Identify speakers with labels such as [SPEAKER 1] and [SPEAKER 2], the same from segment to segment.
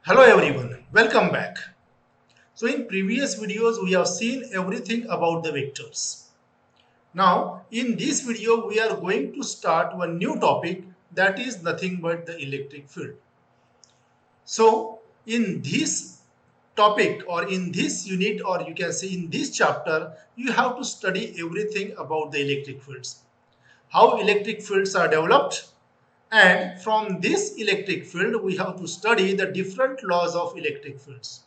[SPEAKER 1] Hello everyone, welcome back. So in previous videos we have seen everything about the vectors. Now in this video we are going to start one new topic that is nothing but the electric field. So in this topic or in this unit or you can say in this chapter you have to study everything about the electric fields. How electric fields are developed, and from this electric field we have to study the different laws of electric fields.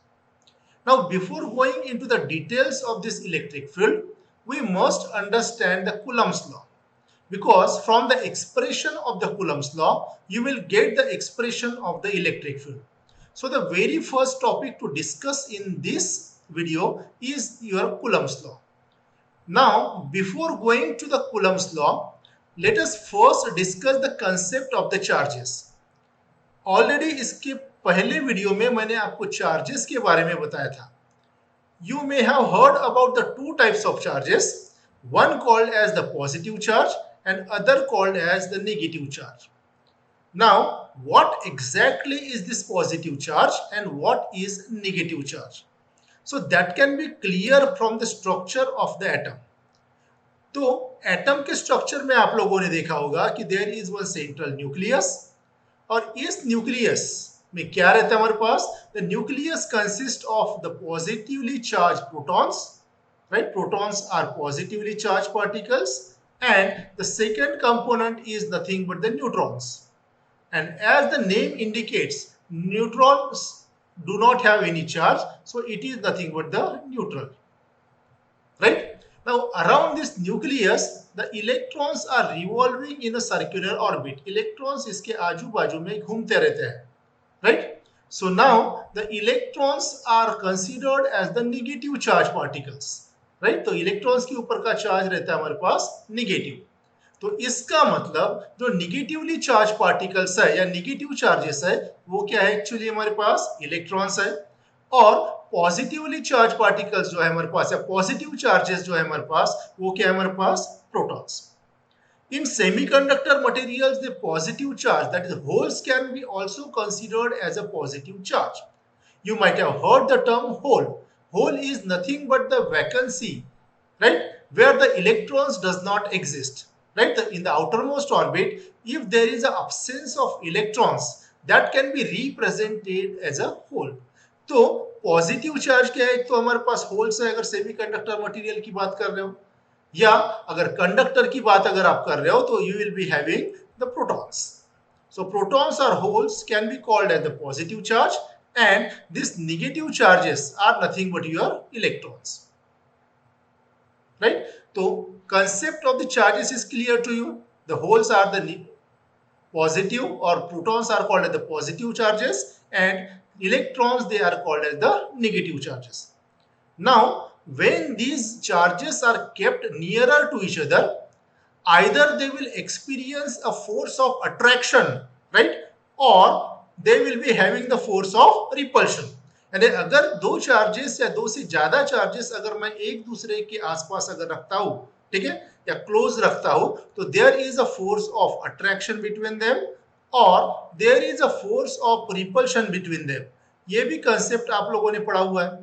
[SPEAKER 1] Now, before going into the details of this electric field, we must understand the Coulomb's law. Because from the expression of the Coulomb's law, you will get the expression of the electric field. So, the very first topic to discuss in this video is your Coulomb's law. Now, before going to the Coulomb's law, let us first discuss the concept of the charges. Already इसके पहले video में मैंने आपको charges के बारे में बताया था. You may have heard about the two types of charges, one called as the positive charge and other called as the negative charge. Now, what exactly is this positive charge and what is negative charge? So that can be clear from the structure of the atom. तो atom के structure में आप लोगों ने देखा होगा कि there is one central nucleus, और इस न्यूक्लियस में क्या रहता है हमारे पास? The nucleus consist of the positively charge protons, right? Protons are positively charge particles and the second component is nothing but the neutrons. And as the name indicates, neutrons do not have any charge, so it is nothing but the neutral, right? Now around this nucleus the electrons are revolving in a circular orbit. Electrons इसके आजू बाजू में घूमते रहते हैं, right? So now the electrons are considered as the negative charge particles, right? तो electrons के ऊपर का charge रहता है हमारे पास negative. तो इसका मतलब जो निगेटिवली चार्ज पार्टिकल्स है या निगेटिव चार्जेस है वो क्या है? एक्चुअली हमारे पास इलेक्ट्रॉन्स है, और पॉजिटिवली चार्ज पार्टिकल्स जो है हमारे पास या पॉजिटिव चार्जेस जो है हमारे पास वो क्या है? हमारे पास protons. In semiconductor materials, the positive charge, that is holes, can be also considered as a positive charge. You might have heard the term hole. Hole is nothing but the vacancy, right, where the electrons does not exist, right? In the outermost orbit, if there is an absence of electrons, that can be represented as a hole. तो positive charge क्या है? तो हमारे पास holes है अगर semiconductor material की बात कर रहे हो, या अगर कंडक्टर की बात अगर आप कर रहे हो तो you will be having the protons. So protons और holes can be called as the positive charge, and this negative charges are nothing but your electrons, right? तो concept of the charges is clear to you. The holes are the positive, or protons are called as the positive charges, and electrons they are called as the negative charges. Now when these charges are kept nearer to each other, either they will experience a force of attraction, right, or they will be having the force of repulsion. यानी अगर दो charges या दो से ज्यादा charges अगर मैं एक दूसरे के आसपास अगर रखता हूं, ठीक है, या क्लोज रखता हूं, तो there is a force of attraction between them और there is a force of repulsion between them. ये भी कंसेप्ट आप लोगों ने पढ़ा हुआ है.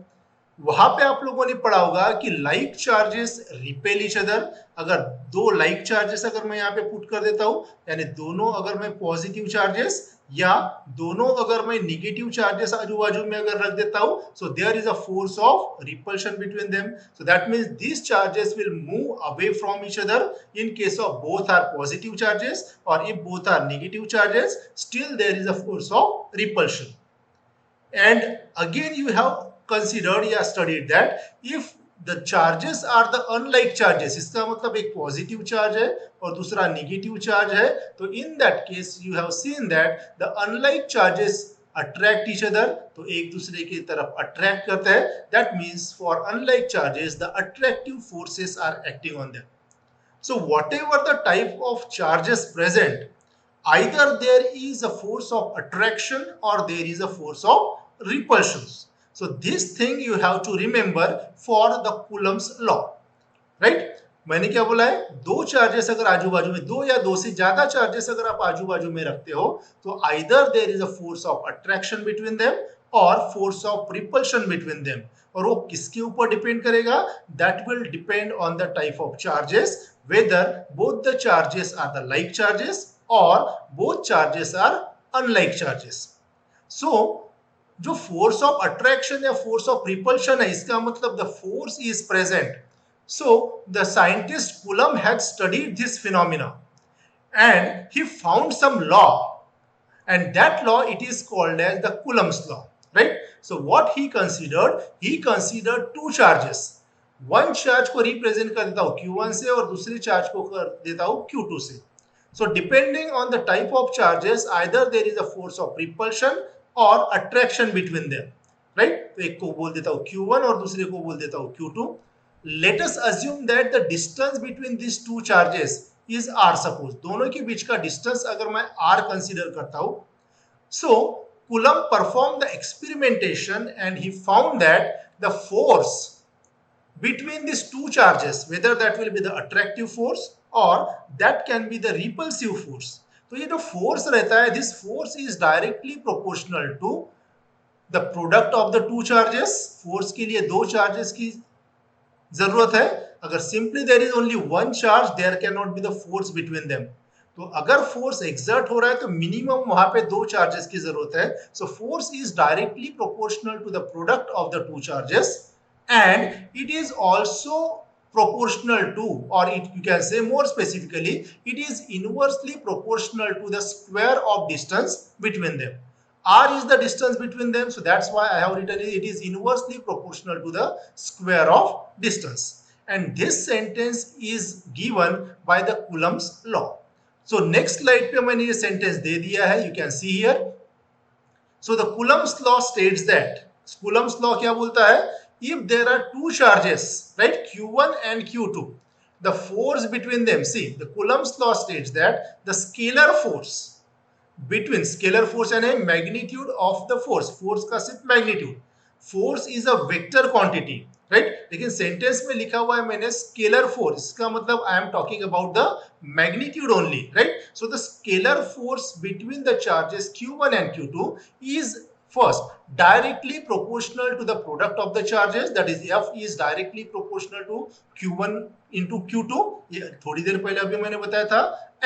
[SPEAKER 1] वहां पे आप लोगों ने पढ़ा होगा कि like charges repel each other. अगर दो लाइक चार्जेस अगर मैं यहाँ पे पुट कर देता हूं, यानी दोनों अगर मैं पॉजिटिव चार्जेस या दोनों अगर मैं नेगेटिव चार्जेस आजू बाजू में अगर रख देता हूं, so there is a force of repulsion between them. So that means these charges will move away from each other in case of both are positive charges, और if both are negative charges still there is a force of repulsion. And again you have considered या studied that if the charges are the unlike charges, इसका मतलब एक positive charge है और दूसरा negative charge है, तो in that case you have seen that the unlike charges attract each other, तो एक दूसरे की तरफ अट्रैक्ट करता है. that means for unlike charges the attractive forces are acting on them. So whatever the type of charges present, either there is a force of attraction or there is a force of repulsion. So this thing you have to remember for the Coulomb's law, right? मैंने क्या बोला है, दो charges अगर आजू बाजू में, दो या दो से ज्यादा चार्जेस अगर आप आजू बाजू में रखते हो तो either there is a force of attraction between them और force of repulsion between them. और वो किसके ऊपर डिपेंड करेगा, that will depend on the type of charges, whether both the charges are the like charges और both charges are unlike charges. So जो force of attraction या force of repulsion है, इसका मतलब the force is present. So the scientist Coulomb had studied this phenomena and he found some law, and that law it is called as the Coulomb's law, right? So what he considered two charges. One charge को represent कर देता हूँ Q1 से और दूसरी charge को कर देता हूँ Q2 से. So depending on the type of charges, either there is a force of repulsion or attraction between them, right? तो एक को बोल देता हूँ Q1 और दूसरे को बोल देता हूँ Q2. Let us assume that the distance between these two charges is r. Suppose दोनों के बीच का distance अगर मैं r consider करता हूँ, so Coulomb performed the experimentation and he found that the force between these two charges, whether that will be the attractive force or that can be the repulsive force, तो ये जो force रहता है, this force is directly proportional to the product of the two charges. Force के लिए दो charges की जरूरत है, अगर simply there is only one charge there can not be the force between them. तो अगर फोर्स एक्सर्ट हो रहा है तो मिनिमम वहां पे दो चार्जेस की जरूरत है। So force is directly proportional to the product of the two charges and it is also proportional to, or you can say more specifically, it is inversely proportional to the square of distance between them. R is the distance between them, so that's why I have written it is inversely proportional to the square of distance. And this sentence is given by the Coulomb's law. So next slide पे मैंने ये sentence दे दिया है, you can see here. So the Coulomb's law states that, Coulomb's law क्या बोलता है, if there are two charges, right, Q1 and Q2, the force between them, see the Coulomb's law states that the scalar force between, scalar force यानी magnitude of the force, force का सिर्फ magnitude, force is a vector quantity, right? लेकिन sentence में लिखा हुआ है मैंने scalar force, इसका मतलब I am talking about the magnitude only, right? So the scalar force between the charges Q1 and Q2 is first directly proportional to the product of the charges, that is F is directly proportional to Q1 into Q2, ये थोड़ी देर पहले अभी मैंने बताया था,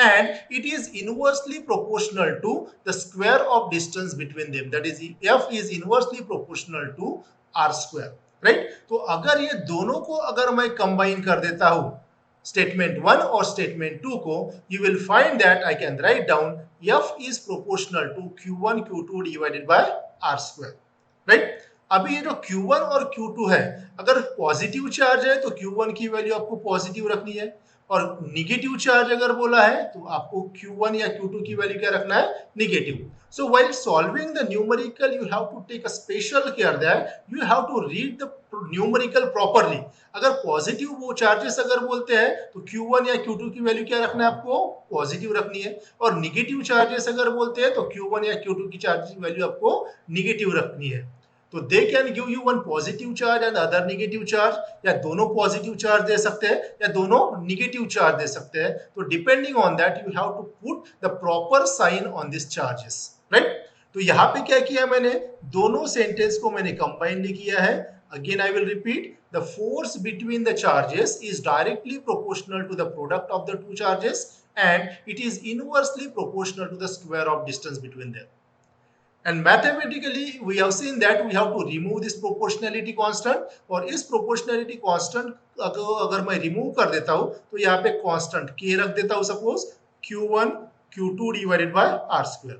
[SPEAKER 1] and it is inversely proportional to the square of distance between them, that is F is inversely proportional to R square, right? तो अगर ये दोनों को अगर मैं कंबाइन कर देता हूं स्टेटमेंट 1 और स्टेटमेंट 2 को, you will find that I can write down F is proportional to Q1 Q2 divided by R square, right? अभी ये जो Q1 और Q2 है, अगर पॉजिटिव चार्ज है तो Q1 की वैल्यू आपको पॉजिटिव रखनी है, और निगेटिव चार्ज अगर बोला है तो आपको Q1 या Q2 की वैल्यू क्या रखना है, negative. So while solving the numerical, you have to take a special care that you have to read the numerical properly. अगर पॉजिटिव वो चार्जेस अगर बोलते हैं तो Q1 या Q2 की वैल्यू क्या रखना है, आपको पॉजिटिव रखनी है, और निगेटिव चार्जेस अगर बोलते हैं तो Q1 या Q2 की चार्ज की वैल्यू आपको निगेटिव रखनी है। तो they can give you one positive charge and other negative charge, या दोनों पॉजिटिव चार्ज दे सकते हैं या दोनों निगेटिव चार्ज दे सकते हैं। तो depending on that you have to put the proper sign on this charges, right? तो यहाँ पे क्या किया मैंने, दोनों सेंटेंस को मैंने कंबाइनली किया है। Again I will repeat, the force between the charges is directly proportional to the product of the two charges and it is inversely proportional to the square of distance between them. And mathematically we have seen that we have to remove this proportionality constant, और इस proportionality constant अगर मैं remove कर देता हूँ तो यहाँ पे constant k रख देता हूँ, suppose Q1 Q2 divided by R square.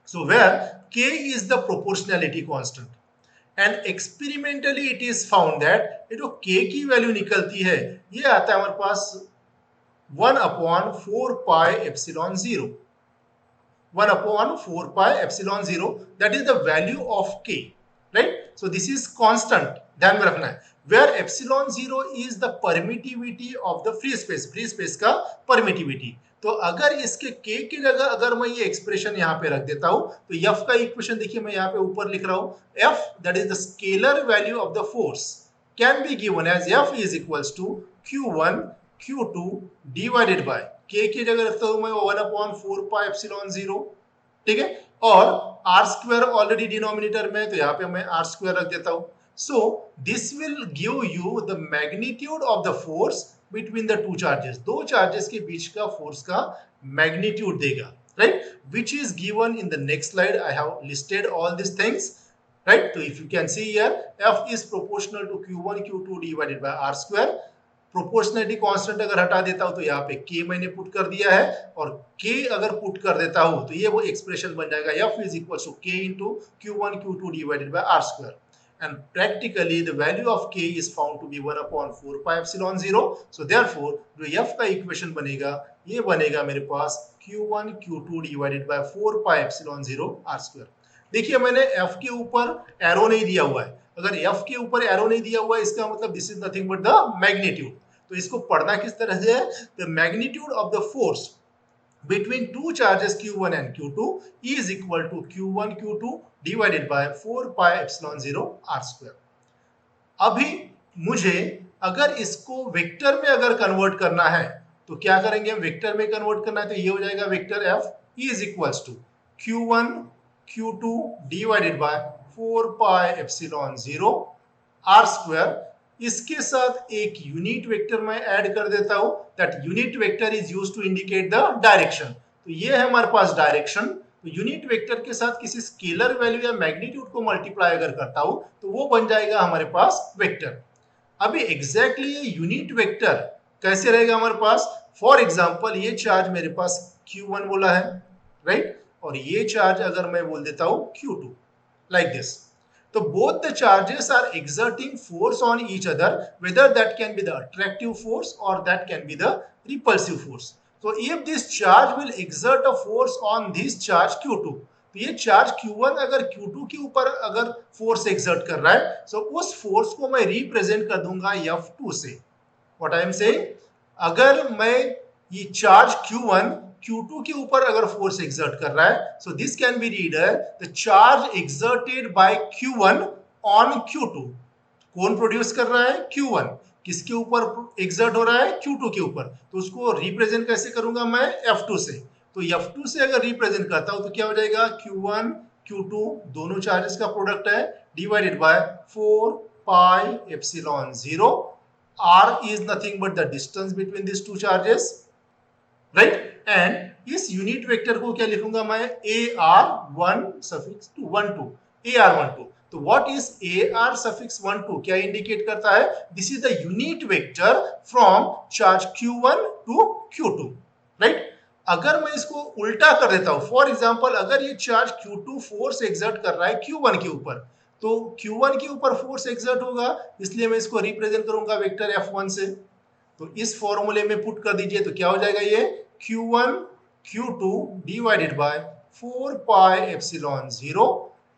[SPEAKER 1] So where k is the proportionality constant, and experimentally it is found that ये जो k की वैल्यू निकलती है ये आता है हमारे पास 1/4 pi epsilon 0, 1/4 pi epsilon 0, that is the value of k, right? So this is constant, ध्यान में रखना है, where epsilon 0 is the permittivity of the free space का permittivity। तो अगर इसके k की जगह अगर मैं ये एक्सप्रेशन यहाँ पे रख देता हूँ तो f का इक्वेशन देखिए मैं यहाँ पे ऊपर लिख रहा हूँ, f that is the scalar value of the force can be given as f is equals to Q1 Q2 divided by K की जगह रखता हूं मैं 1/4 पाई एप्सिलॉन 0, ठीक है। और आर स्क्वायर ऑलरेडी डिनोमिनेटर में, तो यहाँ पे मैं आर स्क्वायर रख देता हूं। So this will give you the magnitude of the force between the two charges, दो चार्जेस के बीच का फोर्स का मैग्नीट्यूड देगा, right, which is given in the next slide. I have listed all these things, right. So if you can see here, F is proportional to Q1 Q2 divided by R square. Proportionality constant अगर हटा देता हूं तो यहाँ पे k मैंने put कर दिया है, और k अगर पुट कर देता हूं तो ये वो एक्सप्रेशन बन जाएगा F is equal to k into Q1 Q2 divided by R square. And practically the value of k is found to be 1/4 pi epsilon 0. So therefore जो F का इक्वेशन बनेगा ये बनेगा मेरे पास Q1 Q2 divided by 4 pi epsilon 0 R square. देखिए मैंने F के ऊपर एरो नहीं दिया हुआ है, अगर F के ऊपर एरो नहीं दिया हुआ है इसका मतलब this is nothing but the magnitude. तो इसको पढ़ना किस तरह से है, the magnitude of the force between two charges Q1 and Q2 is equal to Q1 Q2 divided by 4 pi epsilon 0 R square. अभी मुझे अगर इसको वेक्टर में अगर कन्वर्ट करना है तो क्या करेंगे, हम वेक्टर में कन्वर्ट करना है तो ये हो जाएगा vector F is equals to Q1 Q2 divided by 4 pi epsilon 0 R square. इसके साथ एक यूनिट वेक्टर मैं ऐड कर देता हूं, that unit vector is used to indicate the direction. तो ये है हमारे पास डायरेक्शन, तो यूनिट वेक्टर के साथ किसी स्केलर वैल्यू या मैग्नीट्यूड को मल्टीप्लाई अगर करता हूं तो वो बन जाएगा हमारे पास वेक्टर। अभी एग्जैक्टली ये यूनिट वेक्टर कैसे रहेगा हमारे पास, फॉर एग्जांपल ये चार्ज मेरे पास Q1 बोला है, राइट, और ये चार्ज अगर मैं बोल देता हूं Q2, like this. So both the charges are exerting force on each other, whether that can be the attractive force or that can be the repulsive force. So if this charge will exert a force on this charge Q2, तो ये charge Q1 अगर Q2 के ऊपर अगर force exert कर रहा है, so उस फोर्स को मैं रिप्रेजेंट कर दूंगा F2 से। What I am saying, अगर मैं ये चार्ज Q1 Q2 के ऊपर अगर फोर्स एक्सर्ट कर रहा है, so this can be read the charge exerted by Q1 on Q2। कौन प्रोड्यूस कर रहा है, Q1, किसके ऊपर एक्सर्ट हो रहा है, Q2 के ऊपर, तो उसको रिप्रेजेंट कैसे करूंगा मैं, F2 से। तो F2 से अगर रिप्रेजेंट करता हूं तो क्या हो जाएगा, Q1 Q2 दोनों चार्जेस का प्रोडक्ट है, divided by 4 pi epsilon 0। R is nothing but the distance between these two charges, right. And इस यूनिट वेक्टर को क्या लिखूंगा मैं, AR1 सफिक्स 12 AR12। तो व्हाट इज AR सफिक्स 12 क्या इंडिकेट करता है, this is the unit vector from charge Q1 to Q2, right. अगर मैं इसको उल्टा कर देता हूं, फॉर एग्जांपल अगर ये चार्ज Q2 फोर्स एक्सर्ट कर रहा है Q1 के ऊपर, तो Q1 के ऊपर फोर्स एक्सर्ट होगा, इसलिए मैं इसको रिप्रेजेंट करूंगा वेक्टर F1 से। तो इस फॉर्मूले में पुट कर दीजिए तो क्या हो जाएगा, ये Q1 Q2 divided by 4 pi epsilon 0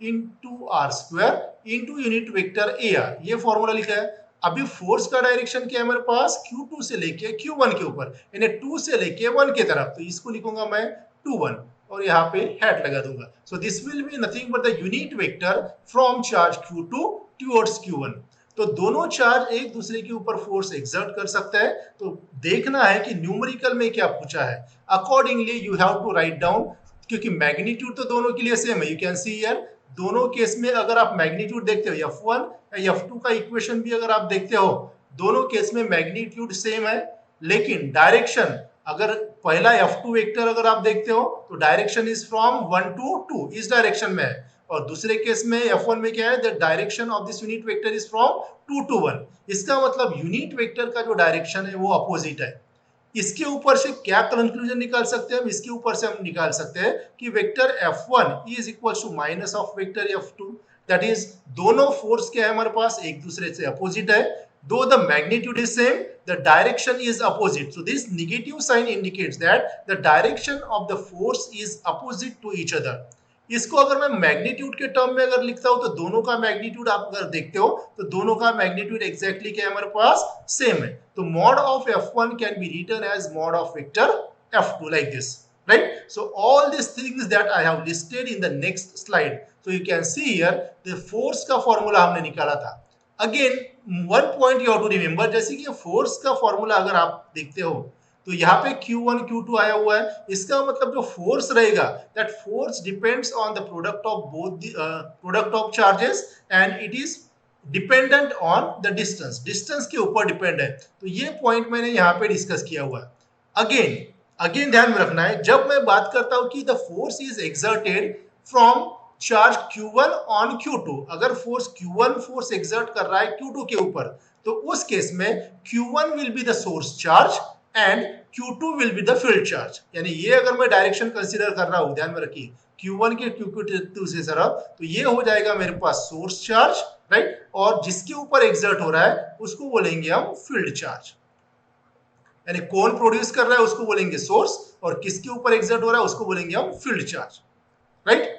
[SPEAKER 1] into R square into unit vector AR, ये फॉर्मूला लिखा है। अभी फोर्स का डायरेक्शन क्या है मेरे पास, Q2 से लेके Q1 के ऊपर, यानी 2 से लेके 1 के तरफ, तो इसको लिखूंगा मैं 2 1 और यहाँ पे हैट लगा दूंगा। So this will be nothing but the unit vector from charge Q2 towards Q1। तो दोनों चार्ज एक दूसरे के ऊपर फोर्स एक्सर्ट कर सकता है, तो देखना है कि न्यूमेरिकल में क्या पूछा है, accordingly you have to write down, क्योंकि मैग्नीट्यूड तो दोनों के लिए सेम है। यू कैन सी हियर, दोनों केस में अगर आप मैग्नीट्यूड देखते हो F1 या F2 का इक्वेशन भी अगर आप देखते हो, दोनों केस में मैग्नीट्यूड सेम है, लेकिन डायरेक्शन अगर पहला F2 वेक्टर अगर आप देखते हो तो डायरेक्शन इज फ्रॉम 1 टू 2, इस डायरेक्शन में है, और दूसरे केस में F1 में क्या है, the direction of this unit vector is from 2 to 1। इसका मतलब यूनिट वेक्टर का जो डायरेक्शन है वो अपोजिट है। इसके ऊपर से क्या कंक्लूजन निकाल सकते हैं हम, इसके ऊपर से हम निकाल सकते हैं कि vector F1 is equal to minus of vector F2, that is दोनों फोर्स क्या है हमारे पास एक दूसरे से अपोजिट है, though the magnitude is same, the direction is opposite. So this negative sign indicates that the direction of the force is opposite to each other. इसको अगर मैं मैग्नीट्यूड के टर्म में अगर लिखता हूं तो दोनों का मैग्नीट्यूड आप अगर देखते हो तो दोनों का मैग्नीट्यूड एग्जैक्टली क्या है हमारे पास, सेम है। तो mod of F1 can be written as mod of vector F2 like this, right? So all these things that I have listed in the next slide. So you can see here the force का formula हमने निकाला था। Again one point you have to remember, जैसे कि force का formula अगर आप देखते हो तो यहाँ पे Q1 Q2 आया हुआ है, इसका मतलब जो फोर्स रहेगा that force depends on the product of both the product of charges and it is dependent on the distance, distance के ऊपर डिपेंड है। तो ये पॉइंट मैंने यहाँ पे डिस्कस किया हुआ है। अगेन अगेन ध्यान में रखना है, जब मैं बात करता हूं कि the force is exerted from charge Q1 on Q2, अगर फोर्स Q1 फोर्स एक्सर्ट कर रहा है Q2 के ऊपर, तो उस केस में Q1 will be the source charge and Q2 will be the field charge. यानी ये अगर मैं डायरेक्शन कंसीडर कर रहा हूं, ध्यान में रखिए Q1 के Q2 से तरफ, तो ये हो जाएगा मेरे पास सोर्स चार्ज, राइट, और जिसके ऊपर एक्सर्ट हो रहा है उसको बोलेंगे हम फील्ड चार्ज। यानी कौन प्रोड्यूस कर रहा है उसको बोलेंगे सोर्स, और किसके ऊपर एक्सर्ट हो रहा है उसको बोलेंगे हम field charge, right.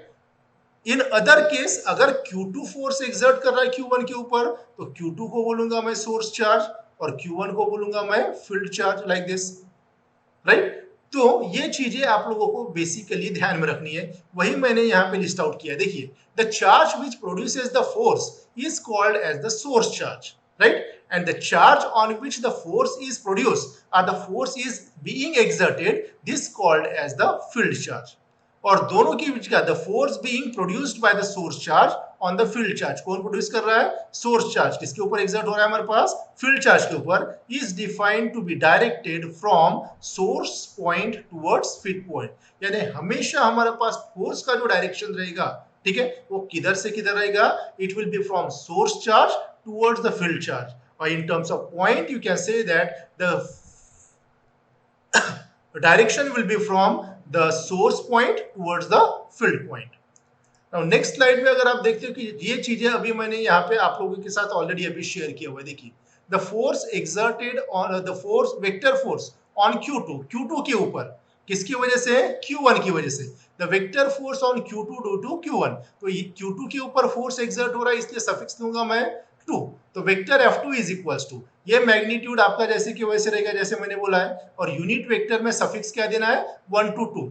[SPEAKER 1] In other case अगर Q2 फोर्स एक्सर्ट कर रहा है Q1 के ऊपर, तो Q2 को बोलूंगा मैं सोर्स चार्ज और Q1 को बोलूंगा मैं field charge, like this, right. तो ये चीजें आप लोगों को बेसिकली ध्यान में रखनी है, वही मैंने यहाँ पे लिस्ट आउट किया। देखिए, the charge which produces the force is called as the source charge, right, and the charge on which the force is produced or the force is being exerted, this called as the field charge। और दोनों के बीच का the force being produced by the source charge on the field charge, कौन produce कर रहा है? Source charge. किसके ऊपर एक्सर्ट हो रहा है हमारे पास? फील्ड चार्ज के ऊपर। Is defined to be directed from source point towards field point, यानी हमेशा हमारे पास फोर्स का जो डायरेक्शन रहेगा, ठीक है, वो किधर से किधर रहेगा? It will be from source charge towards the field charge. और in terms of point you can say that the direction will be from the source point towards the field point। Now next slide में अगर आप देखते हो कि ये चीजें अभी मैंने यहाँ पे आप लोगों के साथ ऑलरेडी अभी शेयर किया हुआ है। देखिए, the force exerted on the force vector force on Q2 के ऊपर, किसकी वजह से? Q1 की वजह से। the vector force on Q2 due to Q1, तो Q2 के ऊपर फोर्स एक्सर्ट हो रहा है, इसलिए सफिक्स लूंगा मैं 2, तो vector F2 is equals to, ये मैग्नीट्यूड आपका जैसे कि वैसे रहेगा जैसे मैंने बोला है, और यूनिट वेक्टर में सफिक्स क्या देना है? 1 to 2,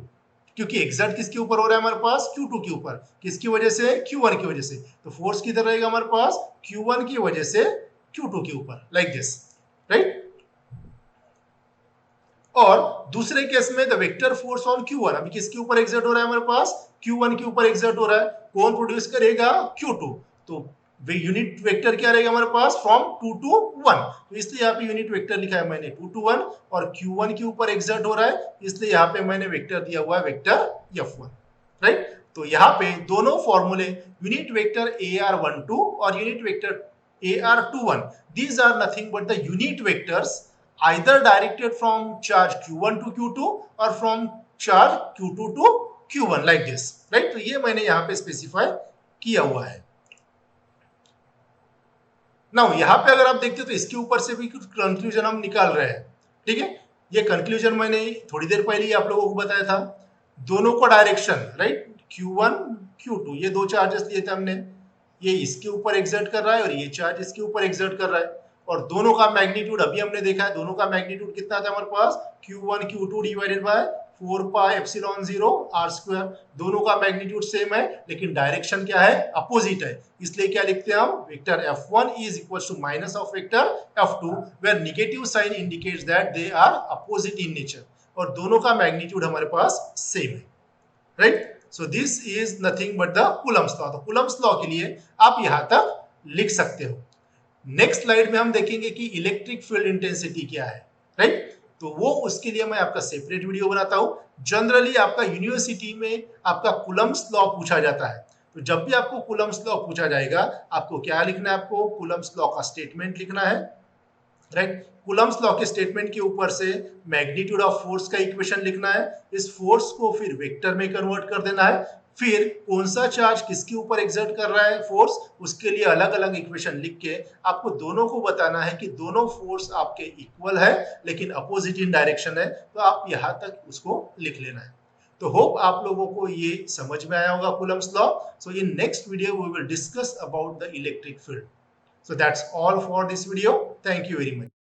[SPEAKER 1] क्योंकि एक्सर्ट किसके ऊपर हो रहा है हमारे पास? Q2 के ऊपर। किसकी वजह से? Q1 की वजह से। तो फोर्स किधर रहेगा हमारे पास? Q1 की वजह से Q2 के ऊपर, लाइक दिस, राइट। और दूसरे केस में the vector force on Q1, अभी किसके ऊपर एक्सर्ट हो रहा है हमारे पास? Q1 के ऊपर एक्सर्ट हो रहा है, कौन प्रोड्यूस करेगा? Q2। तो यूनिट वेक्टर क्या रहेगा हमारे पास? फ्रॉम 2 to 1, तो इसलिए यहाँ पे यूनिट वेक्टर लिखा है मैंने 2 to 1, और Q1 के ऊपर एक्सर्ट हो रहा है, इसलिए यहाँ पे मैंने वेक्टर दिया हुआ है वेक्टर F1, राइट। तो यहाँ पे दोनों फॉर्मूले यूनिट वेक्टर AR12 और unit vector AR21, these are nothing but the unit vectors either directed from charge Q1 to Q2 or from charge Q2 to Q1, like this, right। तो ये मैंने यहाँ पे स्पेसिफाई किया हुआ है। नाउ यहाँ पे अगर आप देखते हो तो इसके ऊपर से भी कुछ कंक्लूजन हम निकाल रहे हैं, ठीक है। ये कंक्लूजन मैंने थोड़ी देर पहले ही आप लोगों को बताया था। दोनों का डायरेक्शन, राइट, Q1 Q2, ये दो चार्जेस लिए थे हमने, ये इसके ऊपर एक्सर्ट कर रहा है और ये चार्ज इसके ऊपर एक्सर्ट कर रहा है, और दोनों का मैग्नीट्यूड अभी हमने देखा है, दोनों का मैग्नीट्यूड कितना था हमारे पास? Q1 Q2 divided by 4 pi epsilon 0 r square. दोनों का मैग्नीट्यूड सेम है, लेकिन डायरेक्शन क्या है? अपोजिट है, इसलिए क्या लिखते हैं हम? Vector F1 is equals to minus of vector F2, where negative sign indicates that they are opposite in nature, और दोनों का मैग्नीट्यूड हमारे पास सेम है, right. So this is nothing but the Coulomb's law. तो कूलम्स लॉ के लिए आप यहां तक लिख सकते हो। नेक्स्ट स्लाइड में हम देखेंगे कि इलेक्ट्रिक फील्ड इंटेंसिटी क्या है, राइट। तो वो उसके लिए मैं आपका सेपरेट वीडियो बनाता हूं। जनरली आपका यूनिवर्सिटी में आपका कूलम्स लॉ पूछा जाता है, तो जब भी आपको कूलम्स लॉ पूछा जाएगा, आपको क्या लिखना है? आपको कूलम्स लॉ का स्टेटमेंट लिखना है, राइट। कूलम्स लॉ के स्टेटमेंट के ऊपर से मैग्नीट्यूड ऑफ फोर्स का इक्वेशन लिखना है, इस फोर्स को फिर वेक्टर में कन्वर्ट कर देना है, फिर कौन सा चार्ज किसके ऊपर एक्सर्ट कर रहा है फोर्स, उसके लिए अलग अलग इक्वेशन लिख के आपको दोनों को बताना है कि दोनों फोर्स आपके इक्वल है लेकिन अपोजिट इन डायरेक्शन है, तो आप यहां तक उसको लिख लेना है। तो होप आप लोगों को ये समझ में आया होगा Coulomb's law. So in next video we will discuss about the electric field. So that's all for this video. Thank you very much.